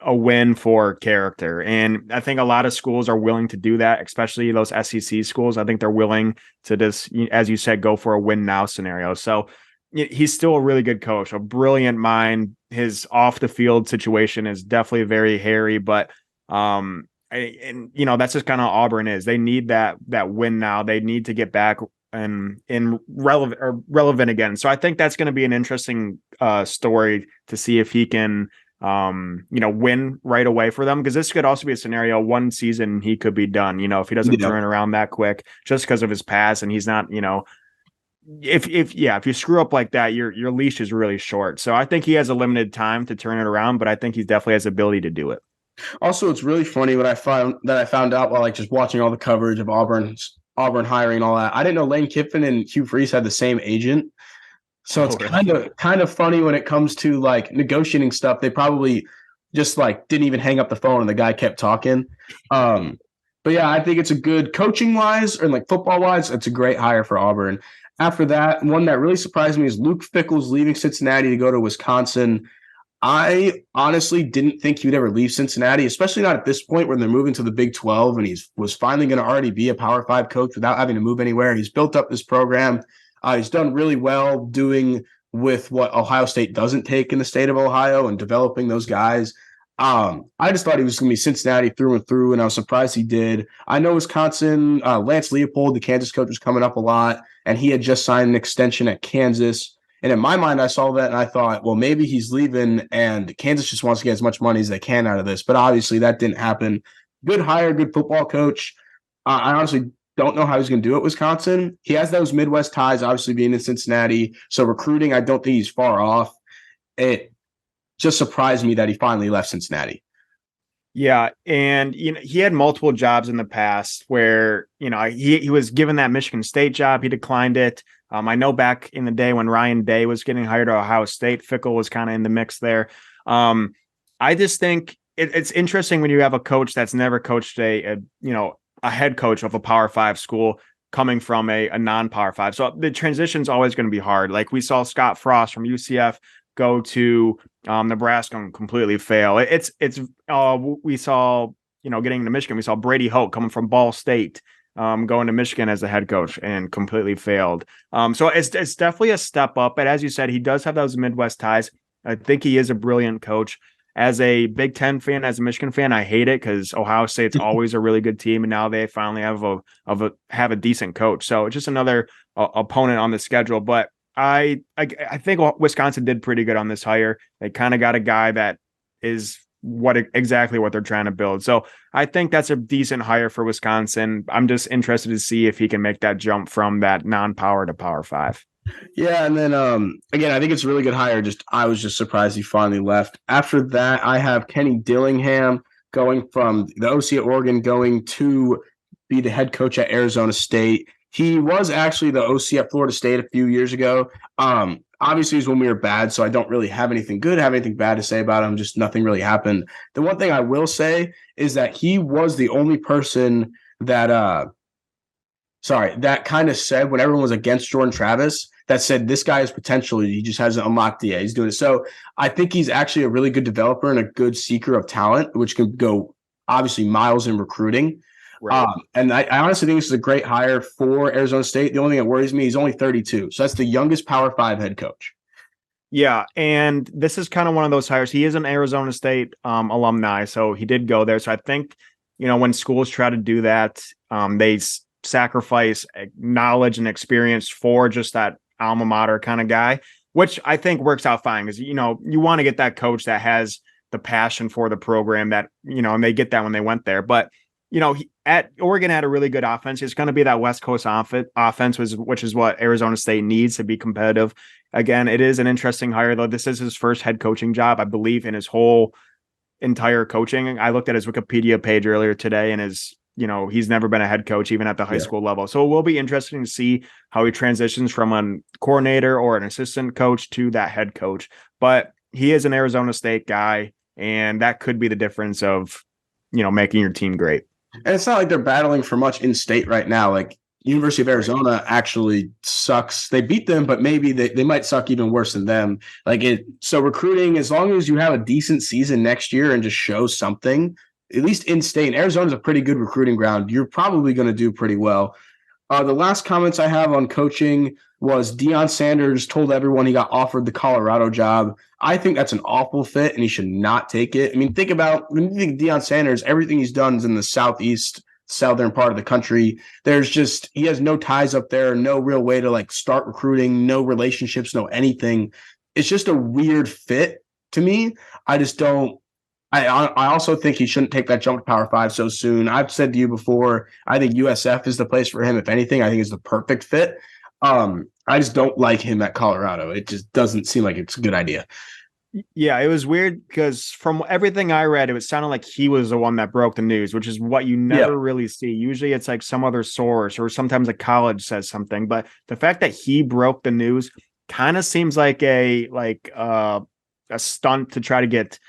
a win for character. And I think a lot of schools are willing to do that, especially those SEC schools. I think they're willing to just, as you said, go for a win now scenario. So he's still a really good coach, a brilliant mind. His off the field situation is definitely very hairy, but that's just kind of Auburn is. They need that win now. They need to get back and in relevant again. So I think that's going to be an interesting story to see if he can win right away for them, because this could also be a scenario one season he could be done, if he doesn't turn around that quick just because of his past, and he's not, if you screw up like that, your leash is really short. So I think he has a limited time to turn it around, but I think he definitely has the ability to do it. Also, it's really funny what I found out while just watching all the coverage of Auburn hiring and all that. I didn't know Lane Kiffin and Hugh Freeze had the same agent. So it's kind of funny when it comes to negotiating stuff. They probably just didn't even hang up the phone and the guy kept talking. But yeah, I think it's a good coaching wise and football wise, it's a great hire for Auburn. After that, one that really surprised me is Luke Fickell's leaving Cincinnati to go to Wisconsin. I honestly didn't think he would ever leave Cincinnati, especially not at this point when they're moving to the Big 12 and he was finally going to already be a Power 5 coach without having to move anywhere. He's built up this program. He's done really well doing with what Ohio State doesn't take in the state of Ohio and developing those guys. I just thought he was going to be Cincinnati through and through, and I was surprised he did. I know Wisconsin, Lance Leopold, the Kansas coach, was coming up a lot, and he had just signed an extension at Kansas. And in my mind, I saw that and I thought, well, maybe he's leaving and Kansas just wants to get as much money as they can out of this. But obviously that didn't happen. Good hire, good football coach. I honestly don't know how he's going to do it, Wisconsin. He has those Midwest ties, obviously being in Cincinnati. So recruiting, I don't think he's far off. It just surprised me that he finally left Cincinnati. Yeah, and he had multiple jobs in the past where he was given that Michigan State job, he declined it. I know back in the day when Ryan Day was getting hired at Ohio State, Fickell was kind of in the mix there. I just think it's interesting when you have a coach that's never coached a head coach of a Power 5 school coming from a non-Power 5. So the transition's always going to be hard. Like we saw Scott Frost from UCF go to Nebraska and completely fail. We saw, getting to Michigan, we saw Brady Hoke coming from Ball State, going to Michigan as a head coach and completely failed. So it's definitely a step up. But as you said, he does have those Midwest ties. I think he is a brilliant coach. As a Big Ten fan, as a Michigan fan, I hate it because Ohio State's always a really good team, and now they finally have a decent coach. So it's just another opponent on the schedule. But I think Wisconsin did pretty good on this hire. They kind of got a guy that is exactly what they're trying to build. So I think that's a decent hire for Wisconsin. I'm just interested to see if he can make that jump from that non-power to Power 5. Yeah, and then again, I think it's a really good hire. I was just surprised he finally left. After that, I have Kenny Dillingham going from the OC at Oregon, going to be the head coach at Arizona State. He was actually the OC at Florida State a few years ago. Obviously, it was when we were bad, so I don't really have anything bad to say about him. Just nothing really happened. The one thing I will say is that he was the only person that kind of said when everyone was against Jordan Travis, that said this guy is potentially, he just hasn't unlocked it yet. He's doing it. So I think he's actually a really good developer and a good seeker of talent, which can go obviously miles in recruiting. Right. And I honestly think this is a great hire for Arizona State. The only thing that worries me, he's only 32. So that's the youngest Power 5 head coach. Yeah, and this is kind of one of those hires. He is an Arizona State alumni, so he did go there. So I think, when schools try to do that, they sacrifice knowledge and experience for just that alma mater kind of guy, which I think works out fine because, you want to get that coach that has the passion for the program that, and they get that when they went there. But, at Oregon had a really good offense. It's going to be that West Coast offense, which is what Arizona State needs to be competitive. Again, it is an interesting hire, though. This is his first head coaching job, I believe, in his whole entire coaching. I looked at his Wikipedia page earlier today, and he's never been a head coach, even at the high school level. So it will be interesting to see how he transitions from a coordinator or an assistant coach to that head coach. But he is an Arizona State guy, and that could be the difference of, making your team great. And it's not like they're battling for much in state right now. Like University of Arizona actually sucks. They beat them, but maybe they might suck even worse than them. So recruiting, as long as you have a decent season next year and just show something, at least in state, Arizona's a pretty good recruiting ground. You're probably going to do pretty well. The last comments I have on coaching was Deion Sanders told everyone he got offered the Colorado job. I think that's an awful fit, and he should not take it. I mean, think about when you think Deion Sanders, everything he's done is in the southern part of the country. He has no ties up there, no real way to start recruiting, no relationships, no anything. It's just a weird fit to me. I just don't. I also think he shouldn't take that jump to Power 5 so soon. I've said to you before, I think USF is the place for him. If anything, I think is the perfect fit. I just don't like him at Colorado. It just doesn't seem like it's a good idea. Yeah, it was weird because from everything I read, it sounded like he was the one that broke the news, which is what you never really see. Usually it's like some other source, or sometimes a college says something. But the fact that he broke the news kind of seems like a stunt to try to get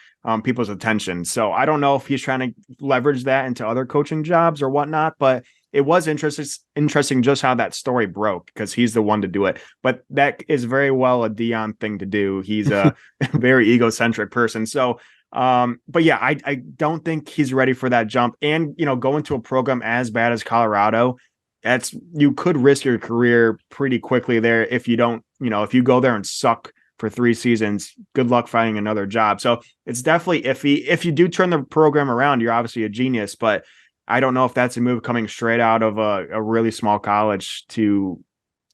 people's attention. So I don't know if he's trying to leverage that into other coaching jobs or whatnot, but it was interesting just how that story broke because he's the one to do it. But that is very well a Deion thing to do. He's a very egocentric person. So, but yeah, I don't think he's ready for that jump. And, going to a program as bad as Colorado, you could risk your career pretty quickly there if you don't, if you go there and suck for 3 seasons, good luck finding another job. So it's definitely iffy. If you do turn the program around, you're obviously a genius, but I don't know if that's a move coming straight out of a really small college to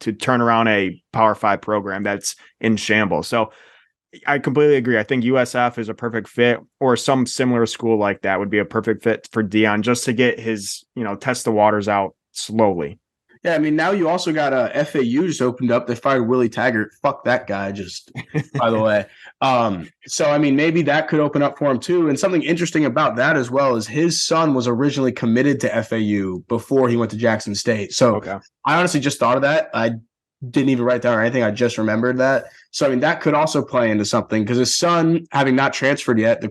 turn around a Power 5 program that's in shambles. So I completely agree. I think USF is a perfect fit, or some similar school like that would be a perfect fit for Deion, just to get his, test the waters out slowly. Yeah, I mean, now you also got FAU just opened up. They fired Willie Taggart. Fuck that guy, just by the way. So, I mean, maybe that could open up for him too. And something interesting about that as well is his son was originally committed to FAU before he went to Jackson State. So okay. I honestly just thought of that. I didn't even write down or anything. I just remembered that. So, I mean, that could also play into something because his son, having not transferred yet,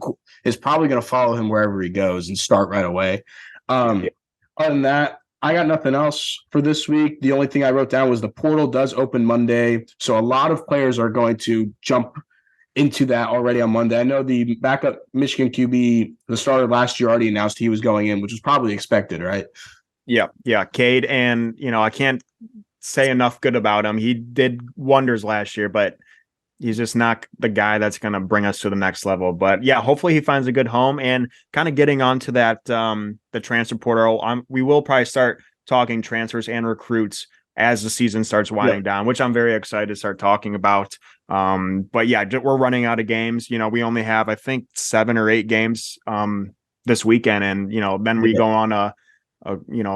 is probably going to follow him wherever he goes and start right away. Other than that, I got nothing else for this week. The only thing I wrote down was the portal does open Monday. So a lot of players are going to jump into that already on Monday. I know the backup Michigan QB, the starter last year, already announced he was going in, which was probably expected, right? Yeah. Cade. And, I can't say enough good about him. He did wonders last year, but he's just not the guy that's going to bring us to the next level. But yeah, hopefully he finds a good home. And kind of getting onto that, the transfer portal, we will probably start talking transfers and recruits as the season starts winding down, which I'm very excited to start talking about. But yeah, we're running out of games. We only have, I think, 7 or 8 games this weekend. And, then we go on a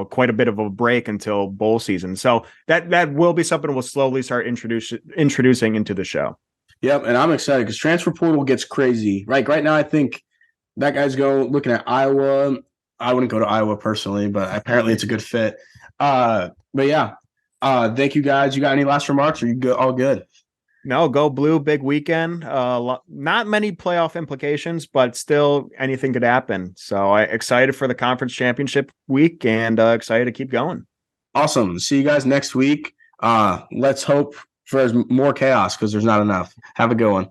quite a bit of a break until bowl season. So that will be something we'll slowly start introducing into the show. Yep, and I'm excited because transfer portal gets crazy. Right now, I think that guy's looking at Iowa. I wouldn't go to Iowa personally, but apparently it's a good fit. But yeah, thank you guys. You got any last remarks? Or you all good? No, go blue, big weekend. Not many playoff implications, but still anything could happen. So excited for the conference championship week and excited to keep going. Awesome. See you guys next week. Let's hope for more chaos because there's not enough. Have a good one.